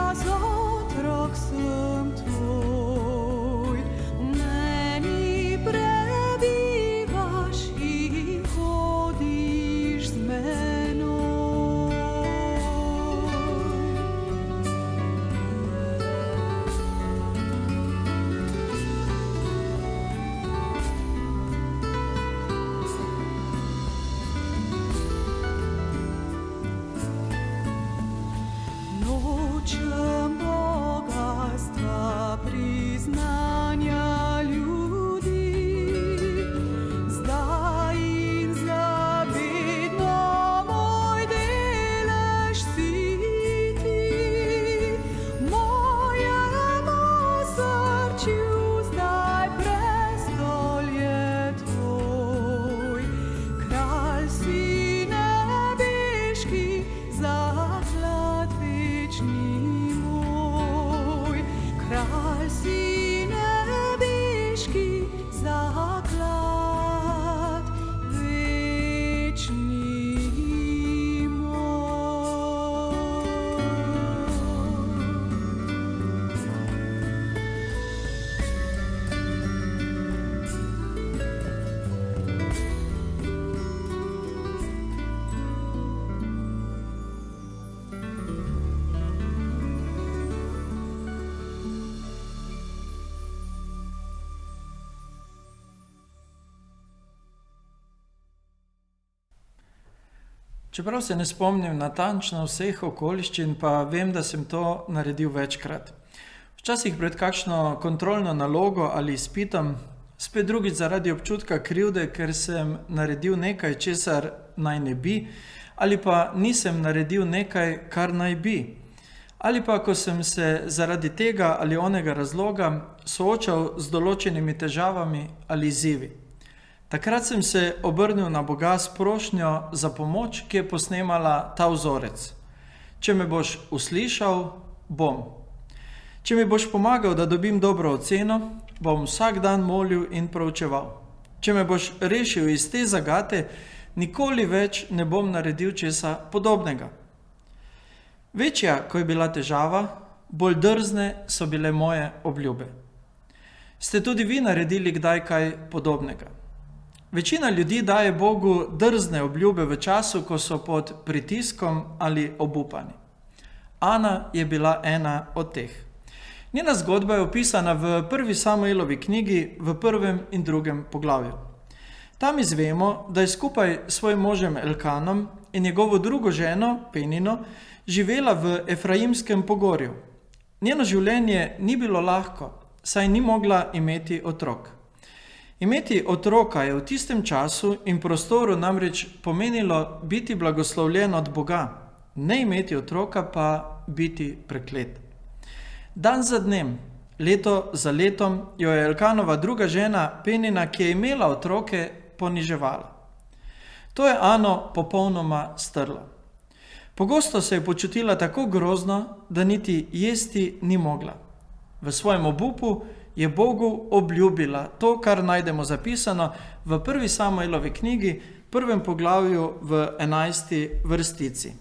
jaz otrok sem tvoj, v meni prebivaš in hodiš z menoj. Nočem bogatstva, priznanja ljudi, zdaj in za vedno moj delež si ti. Mojemu srčju zdaj prestol je tvoj, kralj si nebeški, zaklad večni moj. Kralj si nebeški, zaklad večni moj. Čeprav se ne spomnim natančno vseh okoliščin, pa vem, da sem to naredil večkrat. Včasih pred kakšno kontrolno nalogo ali izpitom, spet drugič zaradi občutka krivde, ker sem naredil nekaj, česar naj ne bi, ali pa nisem naredil nekaj, kar naj bi. Ali pa, ko sem se zaradi tega ali onega razloga soočal z določenimi težavami ali izzivi. Takrat sem se obrnil na Boga s prošnjo za pomoč, ki je posnemala ta vzorec. Če me boš uslišal, bom. Če mi boš pomagal, da dobim dobro oceno, bom vsak dan molil in proučeval. Če me boš rešil iz te zagate, nikoli več ne bom naredil česa podobnega. Večja, ko je bila težava, bolj drzne so bile moje obljube. Ste tudi vi naredili kdaj kaj podobnega? Večina ljudi daje Bogu drzne obljube v času, ko so pod pritiskom ali obupani. Ana je bila ena od teh. Njena zgodba je opisana v 1. Samuelovi knjigi v 1. in 2. poglavju. Tam izvemo, da je skupaj s svojim možem Elkanom in njegovo drugo ženo, Penino, živela v Efraimskem pogorju. Njeno življenje ni bilo lahko, saj ni mogla imeti otrok. Imeti otroka je v tistem času in prostoru namreč pomenilo biti blagoslovljen od Boga, ne imeti otroka pa biti preklet. Dan za dnem, leto za letom jo je Elkanova druga žena Penina, ki je imela otroke, poniževala. To je Ano popolnoma strlo. Pogosto se je počutila tako grozno, da niti jesti ni mogla. V svojem obupu je Bogu obljubila to, kar najdemo zapisano v 1. Samuelovi knjigi, 1. poglavju v 11. vrstici.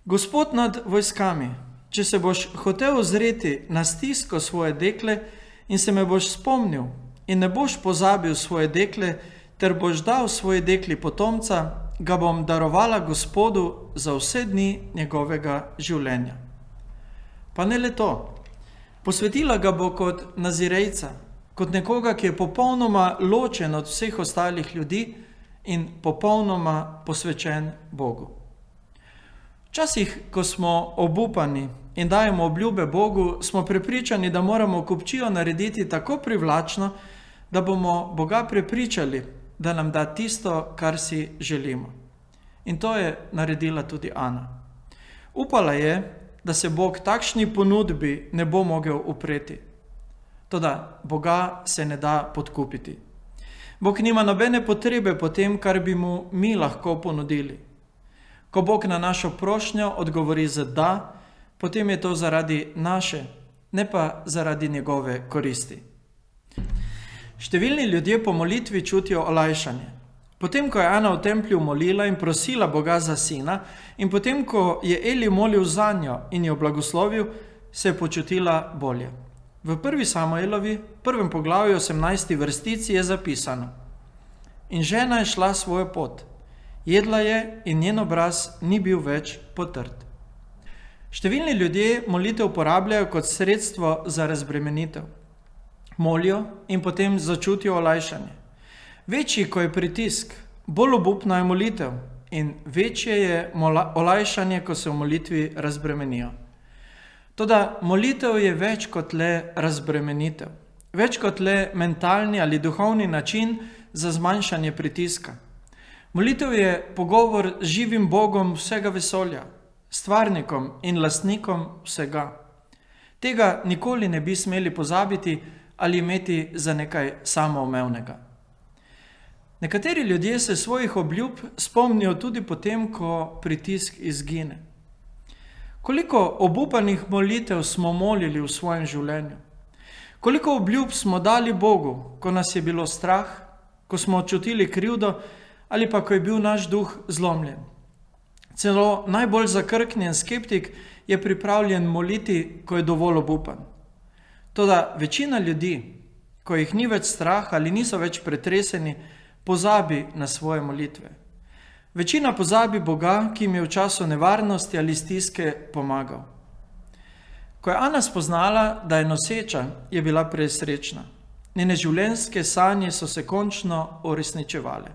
Gospod nad vojskami, če se boš hotel ozreti na stisko svoje dekle in se me boš spomnil in ne boš pozabil svoje dekle, ter boš dal svoje dekli potomca, ga bom darovala Gospodu za vse dni njegovega življenja. Pa ne le to. Posvetila ga bo kot nazirejca, kot nekoga, ki je popolnoma ločen od vseh ostalih ljudi in popolnoma posvečen Bogu. Včasih, ko smo obupani in dajemo obljube Bogu, smo prepričani, da moramo kupčijo narediti tako privlačno, da bomo Boga prepričali, da nam da tisto, kar si želimo. In to je naredila tudi Ana. Upala je, da se Bog takšni ponudbi ne bo mogel upreti. Toda Boga se ne da podkupiti. Bog nima nobene potrebe po tem, kar bi mu mi lahko ponudili. Ko Bog na našo prošnjo odgovori z da, potem je to zaradi naše, ne pa zaradi njegove koristi. Številni ljudje po molitvi čutijo olajšanje. Potem, ko je Ana v templju molila in prosila Boga za sina, in potem, ko je Eli molil zanjo in jo blagoslovil, se je počutila bolje. V 1. Samuelovi, 1. poglavju 18. vrstici je zapisano: In žena je šla svojo pot, jedla je in njen obraz ni bil več potrt. Številni ljudje molitev uporabljajo kot sredstvo za razbremenitev. Molijo in potem začutijo olajšanje. Večji, ko je pritisk, bolj obupna je molitev in večje je olajšanje, ko se v molitvi razbremenijo. Toda molitev je več kot le razbremenitev, več kot le mentalni ali duhovni način za zmanjšanje pritiska. Molitev je pogovor z živim Bogom vsega vesolja, stvarnikom in lastnikom vsega. Tega nikoli ne bi smeli pozabiti ali imeti za nekaj samoumevnega. Nekateri ljudje se svojih obljub spomnijo tudi potem, ko pritisk izgine. Koliko obupanih molitev smo molili v svojem življenju? Koliko obljub smo dali Bogu, ko nas je bilo strah, ko smo čutili krivdo ali pa ko je bil naš duh zlomljen? Celo najbolj zakrknjen skeptik je pripravljen moliti, ko je dovolj obupan. Toda večina ljudi, ko jih ni več strah ali niso več pretreseni, pozabi na svoje molitve. Večina pozabi Boga, ki jim je v času nevarnosti ali stiske pomagal. Ko je Ana spoznala, da je noseča, je bila presrečna. Njene življenjske sanje so se končno uresničevale.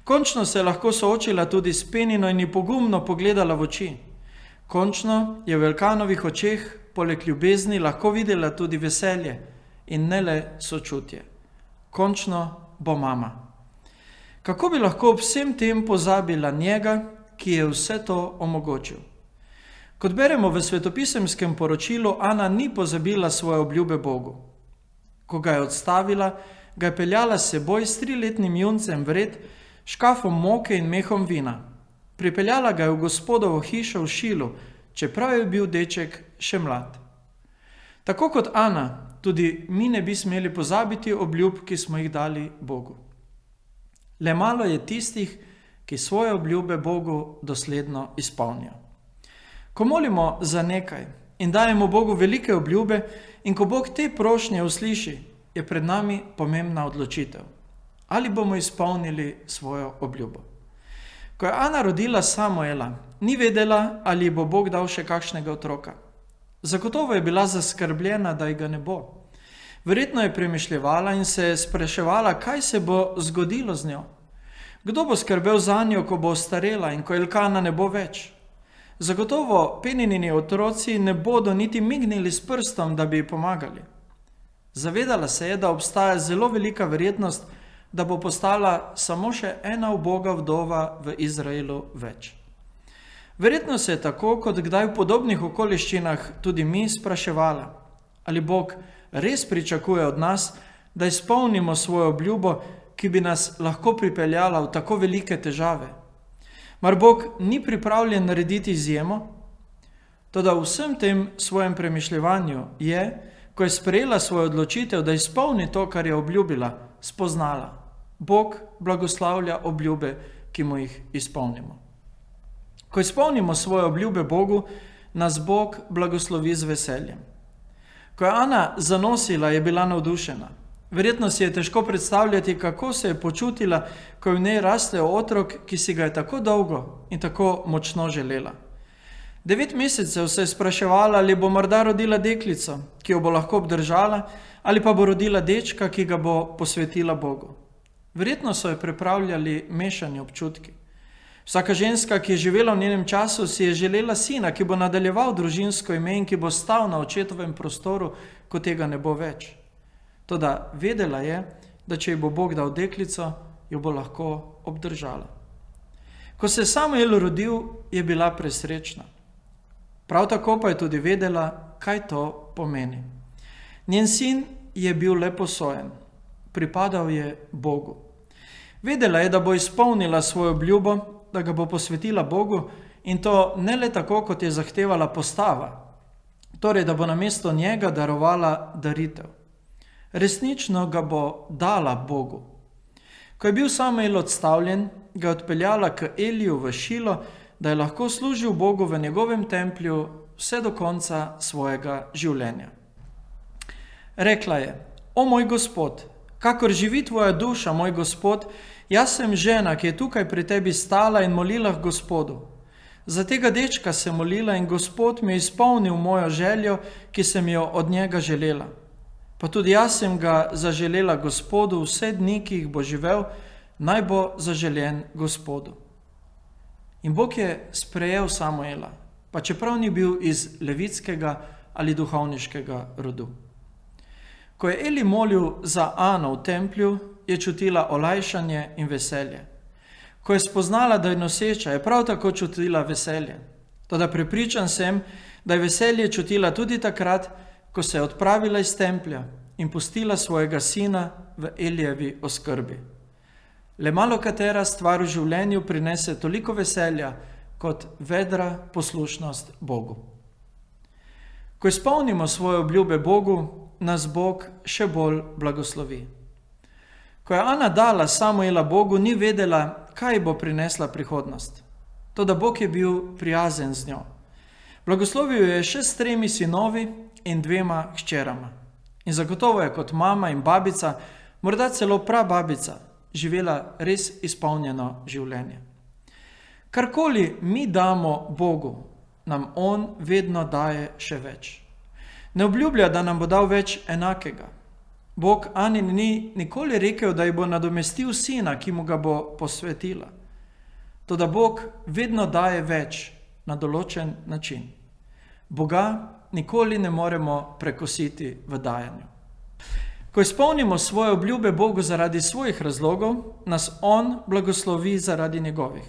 Končno se je lahko soočila tudi s Penino in ji pogumno pogledala v oči. Končno je v Elkanovih očeh poleg ljubezni lahko videla tudi veselje in ne le sočutje. Končno bo mama. Kako bi lahko ob vsem tem pozabila njega, ki je vse to omogočil? Kot beremo v svetopisemskem poročilu, Ana ni pozabila svoje obljube Bogu. Ko ga je odstavila, ga je peljala s seboj s 3-letnim juncem vred, škafom moke in mehom vina. Pripeljala ga je v Gospodovo hišo v Šilu, čeprav je bil deček še mlad. Tako kot Ana, tudi mi ne bi smeli pozabiti obljub, ki smo jih dali Bogu. Le malo je tistih, ki svoje obljube Bogu dosledno izpolnijo. Ko molimo za nekaj in dajemo Bogu velike obljube in ko Bog te prošnje usliši, je pred nami pomembna odločitev. Ali bomo izpolnili svojo obljubo? Ko je Ana rodila Samuela, ni vedela, ali bo Bog dal še kakšnega otroka. Zagotovo je bila zaskrbljena, da ji ga ne bo. Verjetno je premišljevala in se spraševala, kaj se bo zgodilo z njo. Kdo bo skrbel za njo, ko bo ostarela in ko Elkana ne bo več? Zagotovo Peninini otroci ne bodo niti mignili s prstom, da bi ji pomagali. Zavedala se je, da obstaja zelo velika verjetnost, da bo postala samo še ena uboga vdova v Izraelu več. Verjetno se je tako, kot kdaj v podobnih okoliščinah tudi mi spraševala, ali Bog res pričakuje od nas, da izpolnimo svojo obljubo, ki bi nas lahko pripeljala v tako velike težave. Mar Bog ni pripravljen narediti izjemo? Toda v vsem tem svojem premišljevanju je, ko je sprejela svojo odločitev, da izpolni to, kar je obljubila, spoznala: Bog blagoslavlja obljube, ki mu jih izpolnimo. Ko izpolnimo svoje obljube Bogu, nas Bog blagoslovi z veseljem. Ko je Ana zanosila, je bila navdušena. Verjetno si je težko predstavljati, kako se je počutila, ko je v njej rastel otrok, ki si ga je tako dolgo in tako močno želela. 9 mesecev se je spraševala, ali bo morda rodila deklico, ki jo bo lahko obdržala, ali pa bo rodila dečka, ki ga bo posvetila Bogu. Verjetno so jo pripravljali mešani občutki. Vsaka ženska, ki je živela v njenem času, si je želela sina, ki bo nadaljeval družinsko ime in ki bo stal na očetovem prostoru, ko tega ne bo več. Toda vedela je, da če ji bo Bog dal deklico, jo bo lahko obdržala. Ko se je Samuel rodil, je bila presrečna. Prav tako pa je tudi vedela, kaj to pomeni. Njen sin je bil le posojen, pripadal je Bogu. Vedela je, da bo izpolnila svojo obljubo, da ga bo posvetila Bogu, in to ne le tako, kot je zahtevala postava, torej da bo namesto njega darovala daritev. Resnično ga bo dala Bogu. Ko je bil Samuel odstavljen, ga je odpeljala k Eliju v Šilo, da je lahko služil Bogu v njegovem templju vse do konca svojega življenja. Rekla je: O moj Gospod, kakor živi tvoja duša, moj Gospod, jaz sem žena, ki je tukaj pri tebi stala in molila k Gospodu. Za tega dečka sem molila in Gospod mi je izpolnil mojo željo, ki sem jo od njega želela. Pa tudi jaz sem ga zaželela Gospodu vse dni, ki jih bo živel, naj bo zaželjen Gospodu. In Bog je sprejel Samuela, pa čeprav ni bil iz levitskega ali duhovniškega rodu. Ko je Eli molil za Ano v templju, je čutila olajšanje in veselje. Ko je spoznala, da je noseča, je prav tako čutila veselje. Toda prepričan sem, da je veselje čutila tudi takrat, ko se je odpravila iz templja in pustila svojega sina v Elijevi oskrbi. Le malo katera stvar v življenju prinese toliko veselja kot vedra poslušnost Bogu. Ko izpolnimo svoje obljube Bogu, nas Bog še bolj blagoslovi. Ko je Ana dala Samuela Bogu, ni vedela, kaj bo prinesla prihodnost. Toda Bog je bil prijazen z njo. Blagoslovil jo je še s 3 sinovi in 2 hčerama. In zagotovo je kot mama in babica, morda celo prababica, živela res izpolnjeno življenje. Karkoli mi damo Bogu, nam On vedno daje še več. Ne obljublja, da nam bo dal več enakega. Bog Ani ni nikoli rekel, da ji bo nadomestil sina, ki mu ga bo posvetila. Toda Bog vedno daje več na določen način. Boga nikoli ne moremo prekositi v dajanju. Ko izpolnimo svoje obljube Bogu zaradi svojih razlogov, nas On blagoslovi zaradi njegovih.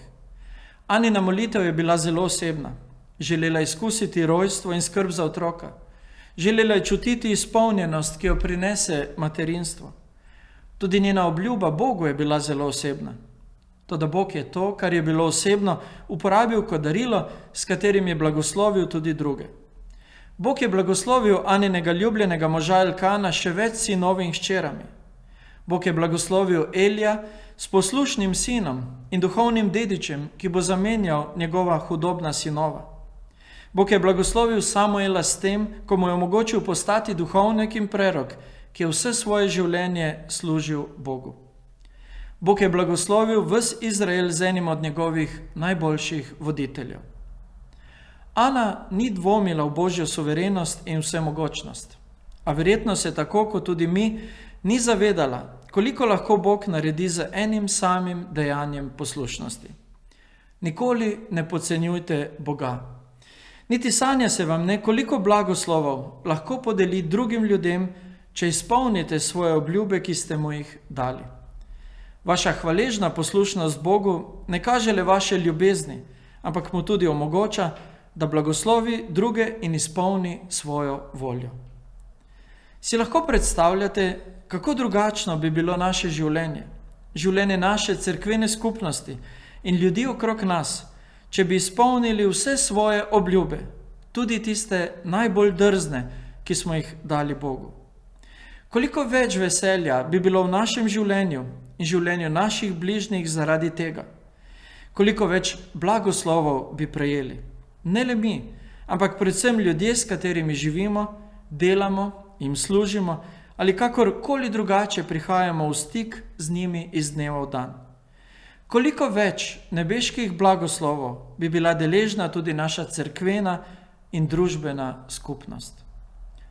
Anina molitev je bila zelo osebna. Želela izkusiti rojstvo in skrb za otroka. Želela je čutiti izpolnjenost, ki jo prinese materinstvo. Tudi njena obljuba Bogu je bila zelo osebna. Toda Bog je to, kar je bilo osebno, uporabil kot darilo, s katerim je blagoslovil tudi druge. Bog je blagoslovil Aninega ljubljenega moža Elkana še več sinovi in hčerami. Bog je blagoslovil Elija s poslušnim sinom in duhovnim dedičem, ki bo zamenjal njegova hudobna sinova. Bog je blagoslovil Samuela s tem, ko mu je omogočil postati duhovnik in prerok, ki je vse svoje življenje služil Bogu. Bog je blagoslovil ves Izrael z enim od njegovih najboljših voditeljev. Ana ni dvomila v Božjo suverenost in vsemogočnost, a verjetno se tako kot tudi mi ni zavedala, koliko lahko Bog naredi z enim samim dejanjem poslušnosti. Nikoli ne podcenjujte Boga. Niti sanja se vam ne, koliko blagoslovov lahko podeli drugim ljudem, če izpolnite svoje obljube, ki ste mu jih dali. Vaša hvaležna poslušnost Bogu ne kaže le vaše ljubezni, ampak mu tudi omogoča, da blagoslovi druge in izpolni svojo voljo. Si lahko predstavljate, kako drugačno bi bilo naše življenje, življenje naše cerkvene skupnosti in ljudi okrog nas, če bi izpolnili vse svoje obljube, tudi tiste najbolj drzne, ki smo jih dali Bogu. Koliko več veselja bi bilo v našem življenju in življenju naših bližnjih zaradi tega. Koliko več blagoslovov bi prejeli. Ne le mi, ampak predvsem ljudje, s katerimi živimo, delamo, jim služimo ali kakorkoli drugače prihajamo v stik z njimi iz dneva v dan. Koliko več nebeških blagoslovov bi bila deležna tudi naša cerkvena in družbena skupnost.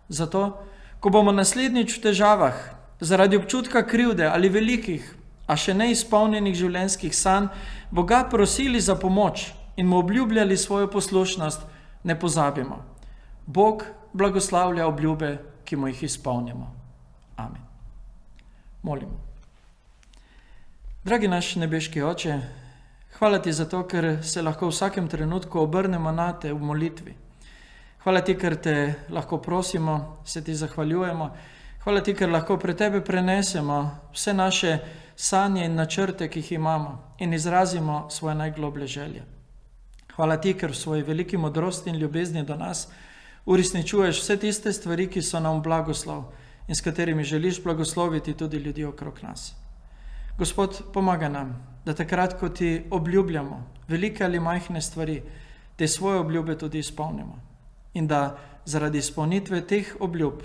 Zato, ko bomo naslednjič v težavah, zaradi občutka krivde ali velikih, a še neizpolnjenih življenjskih sanj, Boga prosili za pomoč in mu obljubljali svojo poslušnost, ne pozabimo. Bog blagoslavlja obljube, ki mu jih izpolnimo. Amen. Molimo. Dragi naš nebeški Oče, hvala ti za to, ker se lahko v vsakem trenutku obrnemo na te v molitvi. Hvala ti, ker te lahko prosimo, se ti zahvaljujemo. Hvala ti, ker lahko pred tebe prenesemo vse naše sanje in načrte, ki jih imamo in izrazimo svoje najgloblje želje. Hvala ti, ker v svoji veliki modrosti in ljubezni do nas uresničuješ vse tiste stvari, ki so nam blagoslov in s katerimi želiš blagosloviti tudi ljudi okrog nas. Gospod, pomagaj nam, da takrat, ko ti obljubljamo velike ali majhne stvari, te svoje obljube tudi izpolnimo. In da zaradi izpolnitve teh obljub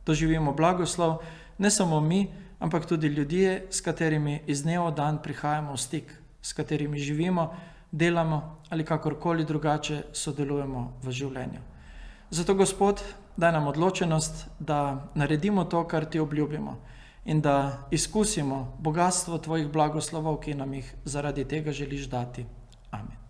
doživimo blagoslov ne samo mi, ampak tudi ljudje, s katerimi iz dneva v dan prihajamo v stik, s katerimi živimo, delamo ali kakorkoli drugače sodelujemo v življenju. Zato, Gospod, daj nam odločenost, da naredimo to, kar ti obljubimo in da izkusimo bogatstvo tvojih blagoslovov, ki nam jih zaradi tega želiš dati. Amen.